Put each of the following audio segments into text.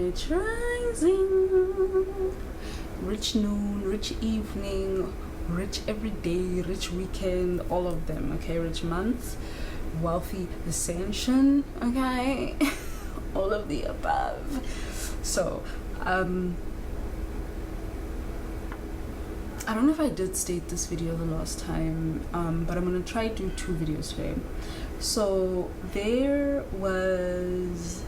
Rich rising, rich noon, rich evening, rich every day, rich weekend, all of them, okay? Rich month, wealthy ascension, okay? All of the above. So, I don't know if I did state this video the last time, but I'm gonna try to do 2 videos today. So there was,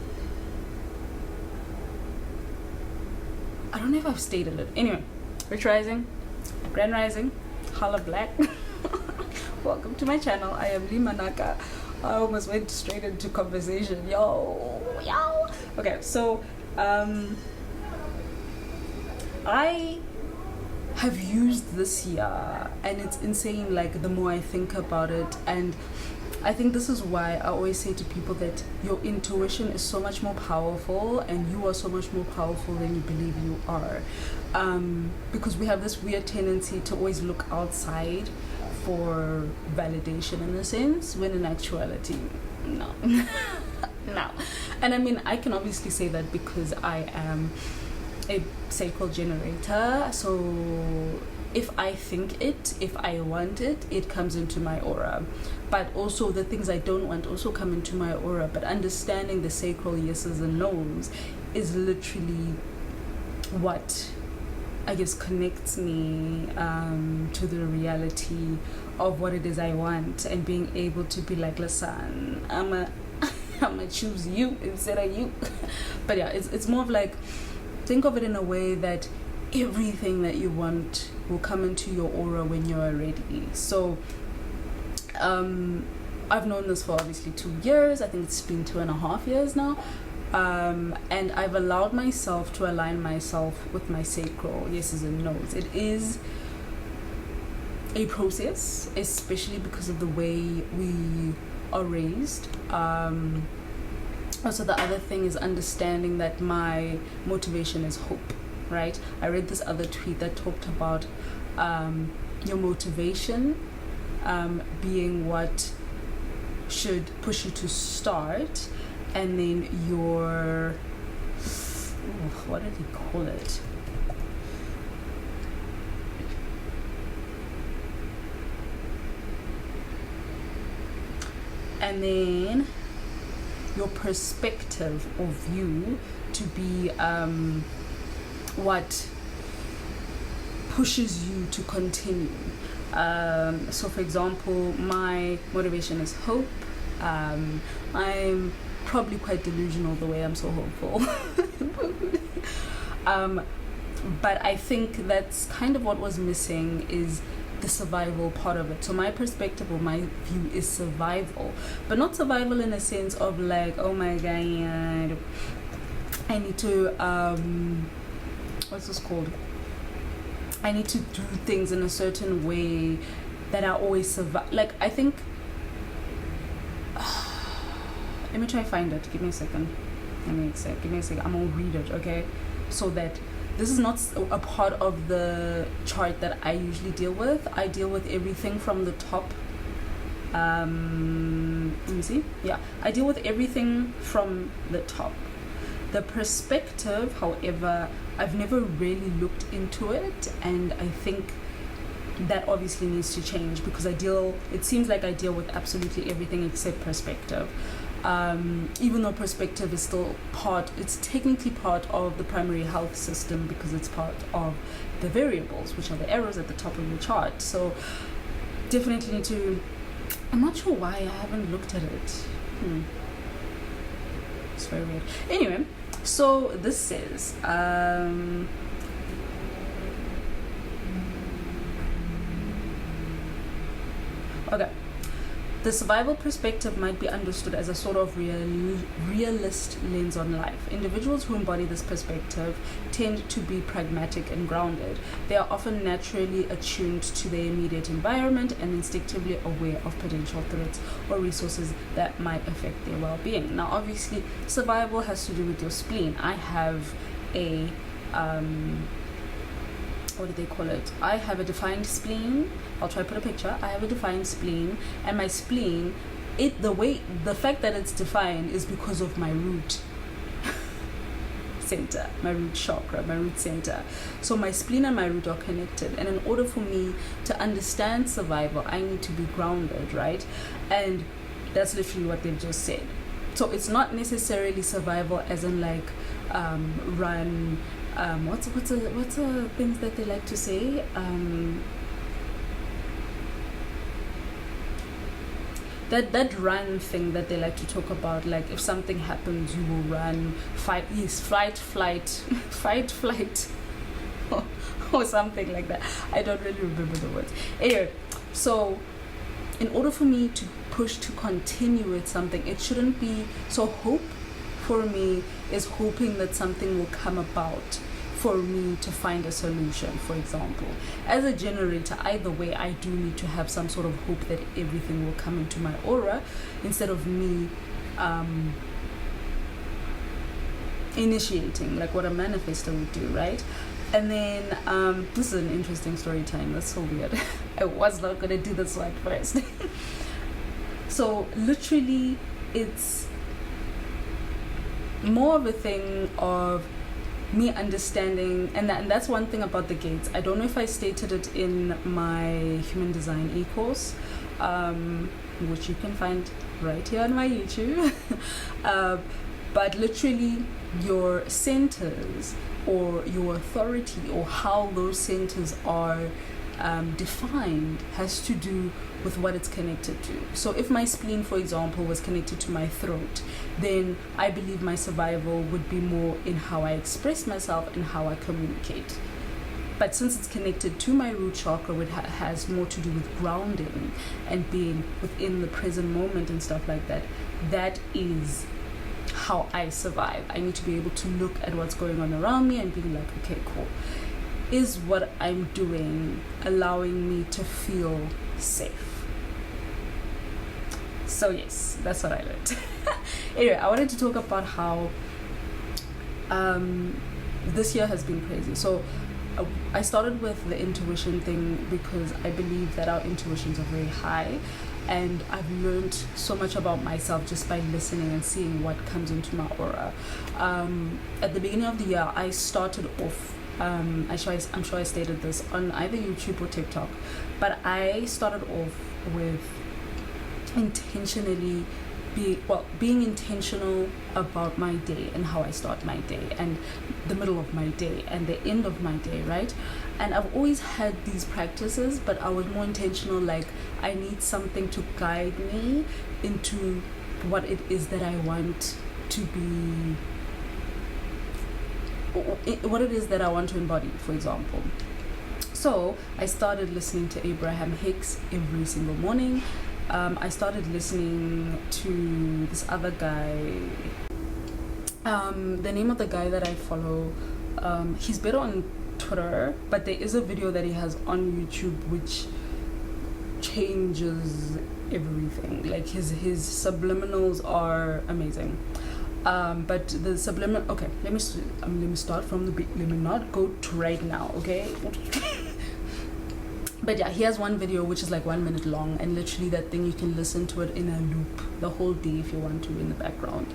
I don't know if I've stated it. Anyway, Rich Rising, Grand Rising, Holla Black. Welcome to my channel. I am Manaka. I almost went straight into conversation. Yo. Okay, so I have used this year, and it's insane, like the more I think about it. And I think this is why I always say to people that your intuition is so much more powerful, and you are so much more powerful than you believe you are, because we have this weird tendency to always look outside for validation, in a sense, when in actuality, no. No. And I mean, I can obviously say that because I am a sacral generator. So if I think it, if I want it, it comes into my aura. But also the things I don't want also come into my aura. But understanding the sacral yeses and nos is literally what, I guess, connects me to the reality of what it is I want, and being able to be like, listen, I'm gonna choose you instead of you. But yeah, it's more of like, think of it in a way that everything that you want will come into your aura when you're ready. So I've known this for obviously 2 years. I think it's been 2.5 years now. And I've allowed myself to align myself with my sacral yeses and nos. It is a process, especially because of the way we are raised. Also, the other thing is understanding that my motivation is hope, right? I read this other tweet that talked about your motivation being what should push you to start, and then your, what did he call it? And then your perspective or view to be what pushes you to continue. So for example, my motivation is hope. I'm probably quite delusional the way I'm so hopeful. But I think that's kind of what was missing, is the survival part of it. So my perspective or my view is survival, but not survival in a sense of like, oh my god, I need to what's this called, I need to do things in a certain way that I always survive. Like, I think let me try find it, give me a second, give me a second, I'm gonna read it, okay? So that this is not a part of the chart that I usually deal with. I deal with everything from the top. Let me see. Yeah, I deal with everything from the top. The perspective, however, I've never really looked into it, and I think that obviously needs to change, because it seems like I deal with absolutely everything except perspective. Even though perspective is still it's technically part of the primary health system, because it's part of the variables, which are the arrows at the top of your chart. So definitely need to, I'm not sure why I haven't looked at it. It's very weird. Anyway, so this says, okay. The survival perspective might be understood as a sort of realist lens on life. Individuals who embody this perspective tend to be pragmatic and grounded. They are often naturally attuned to their immediate environment and instinctively aware of potential threats or resources that might affect their well-being. Now, obviously, survival has to do with your spleen. I have a what do they call it? I have a defined spleen. I'll try to put a picture. I have a defined spleen, and my spleen, the fact that it's defined is because of my root. center, my root chakra, my root center. So my spleen and my root are connected. And in order for me to understand survival, I need to be grounded, right? And that's literally what they've just said. So it's not necessarily survival as in like run. What's the things that they like to say? That run thing that they like to talk about, like if something happens, you will run, fight, flight, or something like that. I don't really remember the words. Anyway, so in order for me to push to continue with something, it shouldn't be so. Hope for me is hoping that something will come about for me to find a solution. For example, as a generator, either way, I do need to have some sort of hope that everything will come into my aura instead of me initiating, like what a manifestor would do, right? And then this is an interesting story time. That's so weird. I was not gonna do this one first. So literally, it's more of a thing of me understanding, and that's one thing about the gates. I don't know if I stated it in my human design e-course, which you can find right here on my YouTube. But literally, your centers or your authority or how those centers are defined has to do with what it's connected to. So if my spleen, for example, was connected to my throat, then I believe my survival would be more in how I express myself and how I communicate. But since it's connected to my root chakra, it has more to do with grounding and being within the present moment and stuff like that. That is how I survive. I need to be able to look at what's going on around me and be like, okay, cool. Is what I'm doing allowing me to feel safe? So yes, that's what I learned. Anyway, I wanted to talk about how this year has been crazy. So I started with the intuition thing because I believe that our intuitions are very high, and I've learned so much about myself just by listening and seeing what comes into my aura. At the beginning of the year, I started off, I'm sure I stated this on either YouTube or TikTok, but I started off with intentionally being intentional about my day and how I start my day and the middle of my day and the end of my day, right? And I've always had these practices, but I was more intentional, like I need something to guide me into what it is that I want to be, what it is that I want to embody, for example. So I started listening to Abraham Hicks every single morning. I started listening to this other guy. The name of the guy that I follow, he's better on Twitter, but there is a video that he has on YouTube which changes everything. Like his subliminals are amazing. But the subliminal. Okay, let me start from the beginning. Let me not go to right now. Okay. But yeah, he has one video which is like 1 minute long, and literally that thing you can listen to it in a loop the whole day if you want to in the background.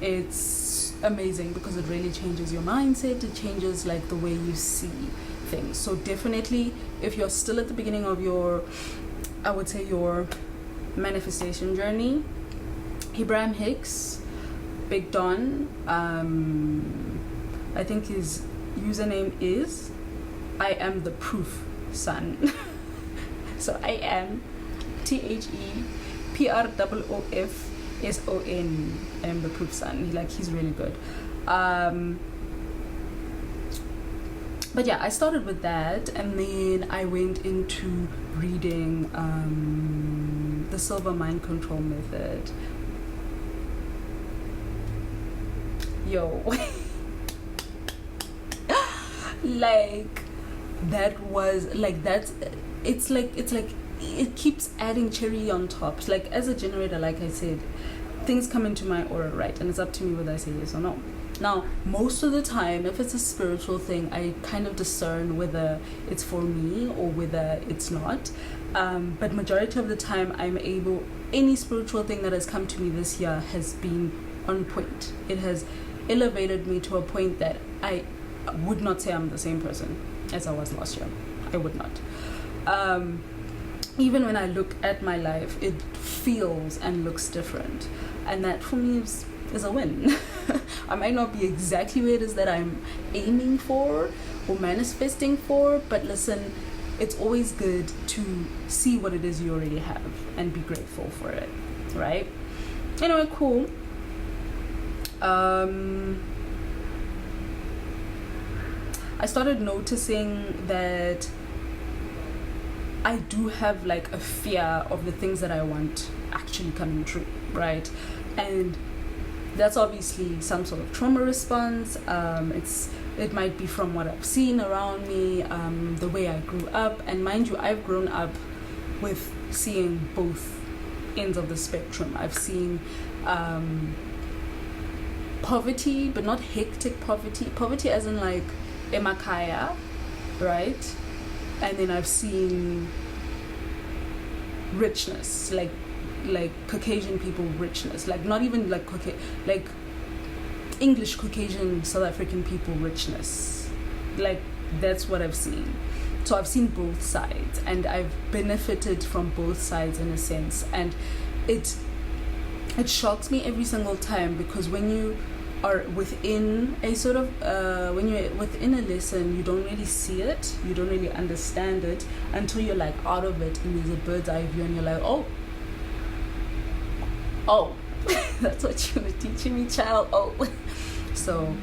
It's amazing because it really changes your mindset. It changes like the way you see things. So definitely, if you're still at the beginning of your, I would say, your manifestation journey, Abraham Hicks, Big Don, I think his username is I am the proof son. So I am TheProofSon. I am the proof son. He's really good. But yeah, I started with that, and then I went into reading the Silver Mind Control Method. Yo. Like that was like that's it's like it keeps adding cherry on top. Like as a generator, like I said, things come into my aura, right? And it's up to me whether I say yes or no. Now, most of the time, if it's a spiritual thing, I kind of discern whether it's for me or whether it's not. But majority of the time, any spiritual thing that has come to me this year has been on point. It has elevated me to a point that I would not say I'm the same person as I was last year. I would not. Even when I look at my life, it feels and looks different. And that for me is a win. I might not be exactly where it is that I'm aiming for or manifesting for, but listen, it's always good to see what it is you already have and be grateful for it, right? Anyway, cool. I started noticing that I do have like a fear of the things that I want actually coming true, right? And that's obviously some sort of trauma response. It might be from what I've seen around me, the way I grew up. And mind you, I've grown up with seeing both ends of the spectrum. I've seen poverty, but not hectic poverty. Poverty as in like emakaya, right? And then I've seen richness, like Caucasian people richness, like not even like like English Caucasian South African people richness, like that's what I've seen. So I've seen both sides, and I've benefited from both sides in a sense, and it shocks me every single time, because when you are within a sort of when you're within a lesson, you don't really see it, you don't really understand it until you're like out of it and there's a bird's eye view and you're like, oh that's what you were teaching me, child. So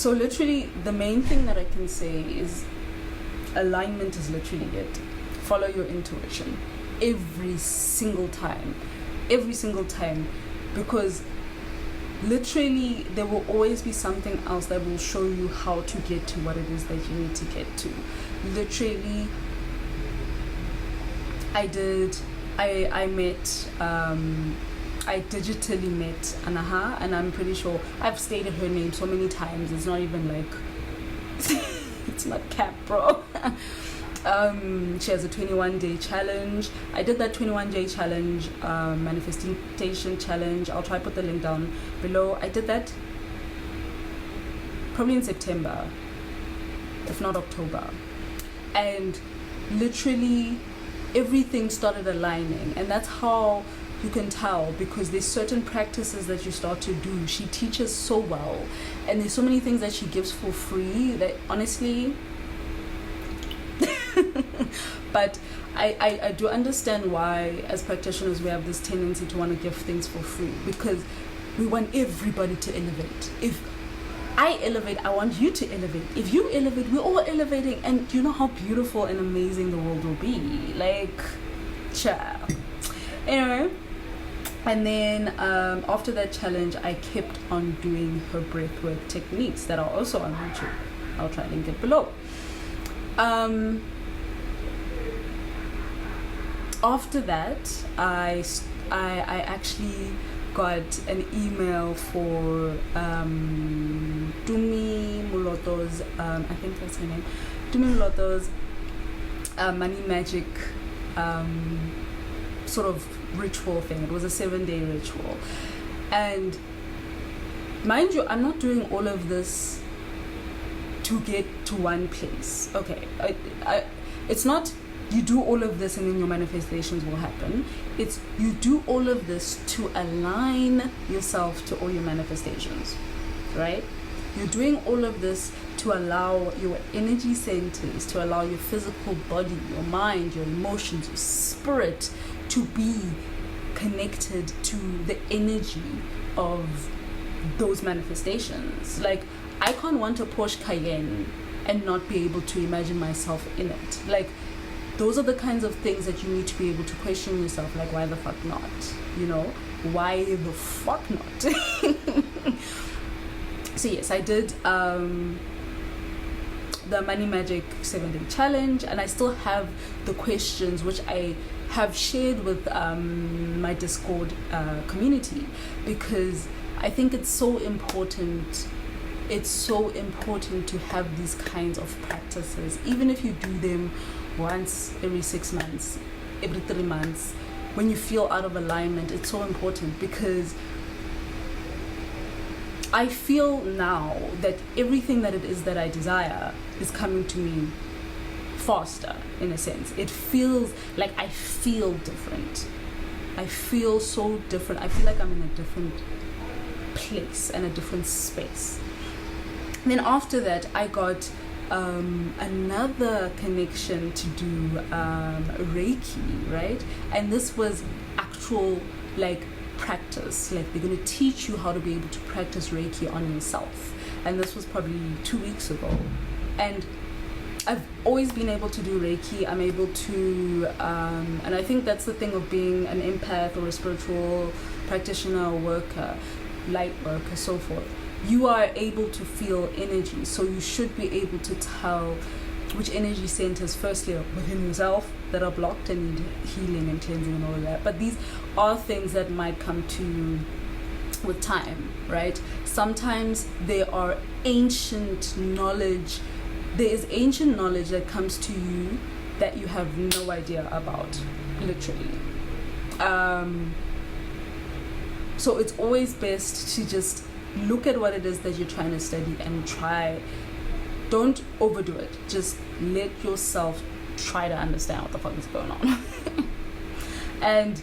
literally the main thing that I can say is alignment is literally it. Follow your intuition every single time, because literally there will always be something else that will show you how to get to what it is that you need to get to. Literally, I digitally met Anahaa, and I'm pretty sure I've stated her name so many times, it's not even like it's not cap, bro. She has a 21-day challenge. I did that 21-day challenge, manifestation challenge. I'll try to put the link down below. I did that probably in September, if not October. And literally everything started aligning. And that's how you can tell, because there's certain practices that you start to do. She teaches so well. And there's so many things that she gives for free that honestly... But I do understand why, as practitioners, we have this tendency to want to give things for free, because we want everybody to elevate. If I elevate, I want you to elevate. If you elevate, we're all elevating, and you know how beautiful and amazing the world will be. Like, child. Anyway, and then after that challenge, I kept on doing her breathwork techniques that are also on YouTube. I'll try to link it below. After that, I actually got an email for Tumi Muloto's, I think that's her name, Tumi Muloto's money magic sort of ritual thing. It was a 7-day ritual. And mind you, I'm not doing all of this to get to one place. Okay, it's not you do all of this and then your manifestations will happen. It's you do all of this to align yourself to all your manifestations, right? You're doing all of this to allow your energy centers, to allow your physical body, your mind, your emotions, your spirit to be connected to the energy of those manifestations. Like, I can't want a Porsche Cayenne and not be able to imagine myself in it. Like, those are the kinds of things that you need to be able to question yourself, like, why the fuck not? You know, why the fuck not? So yes, I did the Money Magic 7-day challenge, and I still have the questions which I have shared with my Discord community, because I think it's so important. It's so important to have these kinds of practices, even if you do them once every 6 months, every 3 months, when you feel out of alignment. It's so important, because I feel now that everything that it is that I desire is coming to me faster, in a sense. It feels like I feel different. I feel so different. I feel like I'm in a different place and a different space. Then after that, I got another connection to do Reiki, right? And this was actual like practice. Like they're going to teach you how to be able to practice Reiki on yourself. And this was probably 2 weeks ago. And I've always been able to do Reiki. I'm able to, and I think that's the thing of being an empath or a spiritual practitioner or worker, light worker, so forth. You are able to feel energy, so you should be able to tell which energy centers, firstly, are within yourself that are blocked and need healing and cleansing and all of that. But these are things that might come to you with time, right? Sometimes there are ancient knowledge. There is ancient knowledge that comes to you that you have no idea about, literally. So it's always best to just look at what it is that you're trying to study and try. Don't overdo it. Just let yourself try to understand what the fuck is going on. And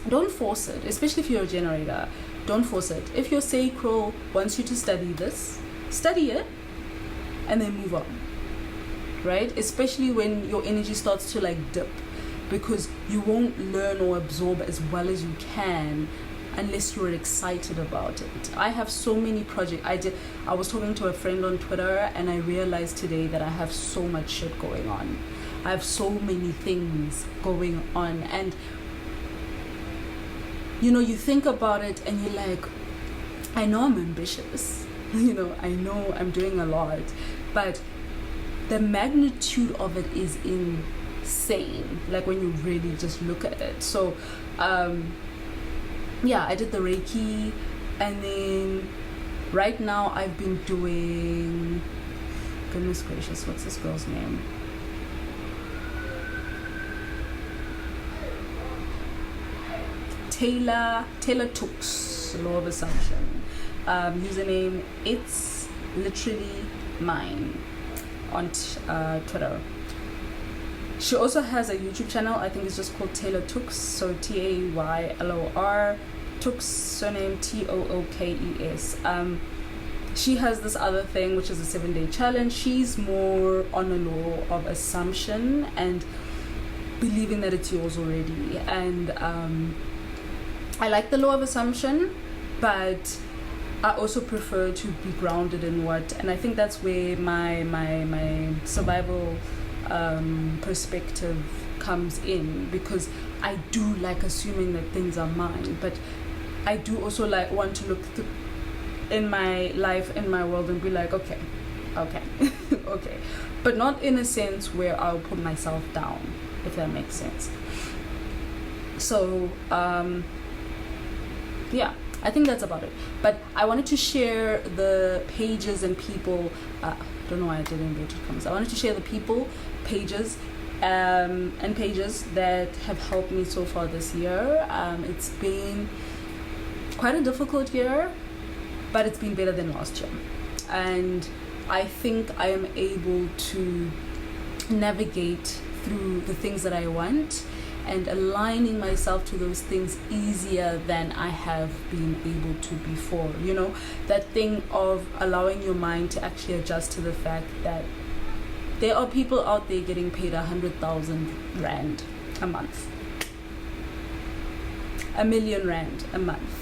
don't force it, especially if you're a generator. Don't force it. If your sacral wants you to study this, study it and then move on, right? Especially when your energy starts to like dip, because you won't learn or absorb as well as you can unless you're excited about it. I have so many projects. I was talking to a friend on Twitter and I realized today that I have so much shit going on. I have so many things going on, and you know, you think about it and you're like, I know I'm ambitious, you know, I know I'm doing a lot, but the magnitude of it is insane, like when you really just look at it. So yeah, I did the Reiki, and then right now I've been doing, goodness gracious, what's this girl's name? Taylor Tooks, Law of Assumption. Username, it's literally mine on Twitter. She also has a YouTube channel. I think it's just called Taylor Tooks. So Taylor Tooks, surname Tookes. She has this other thing, which is a 7-day challenge. She's more on a law of assumption and believing that it's yours already. And I like the law of assumption, but I also prefer to be grounded in what, and I think that's where my survival perspective comes in, because I do like assuming that things are mine, but I do also like want to look in my life, in my world, and be like, okay, okay, but not in a sense where I'll put myself down, if that makes sense. So yeah, I think that's about it. But I wanted to share the pages and people, don't know why I did inverted commas. I wanted to share the people, pages, and pages that have helped me so far this year. It's been quite a difficult year, but it's been better than last year. And I think I am able to navigate through the things that I want and aligning myself to those things easier than I have been able to before. You know, that thing of allowing your mind to actually adjust to the fact that there are people out there getting paid 100,000 rand a month, 1 million rand a month.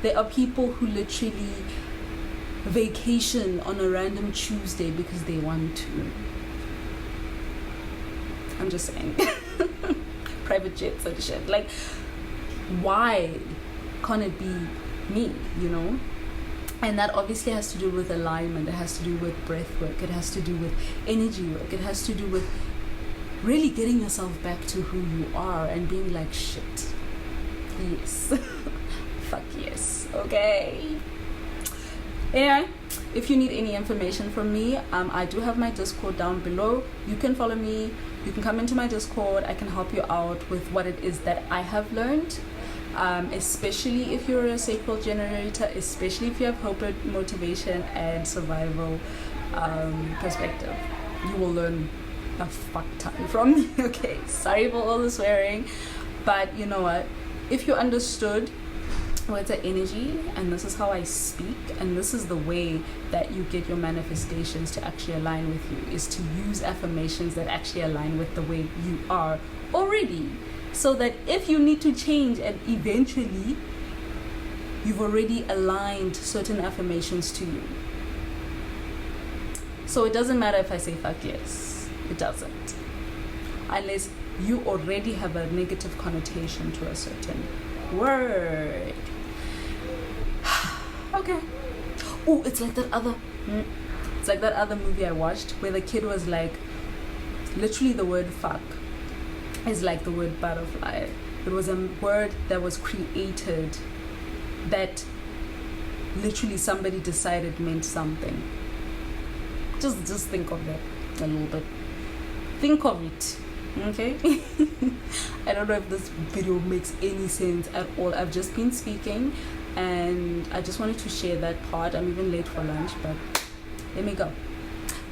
There are people who literally vacation on a random Tuesday because they want to. I'm just saying. Private jets and shit. Like, why can't it be me, you know? And that obviously has to do with alignment. It has to do with breath work. It has to do with energy work. It has to do with really getting yourself back to who you are and being like, shit, yes. Fuck yes. Okay. Anyway, if you need any information from me, I do have my Discord down below. You can follow me. You can come into my Discord. I can help you out with what it is that I have learned. especially if you're a sacral generator, especially if you have hope, motivation, and survival perspective. You will learn a fuck ton from me. Okay, sorry for all the swearing, but you know what? If you understood what's the energy, and this is how I speak, and this is the way that you get your manifestations to actually align with you, is to use affirmations that actually align with the way you are already, so that if you need to change and eventually you've already aligned certain affirmations to you. So it doesn't matter if I say fuck yes, it doesn't, unless you already have a negative connotation to a certain word. Okay. Oh, it's like that other movie I watched where the kid was like, literally the word fuck is like the word butterfly. It was a word that was created that literally somebody decided meant something. Just think of that a little bit. Think of it. Okay. I don't know if this video makes any sense at all. I've just been speaking and I just wanted to share that part. I'm even late for lunch, but let me go.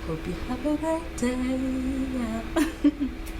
Hope you have a great day.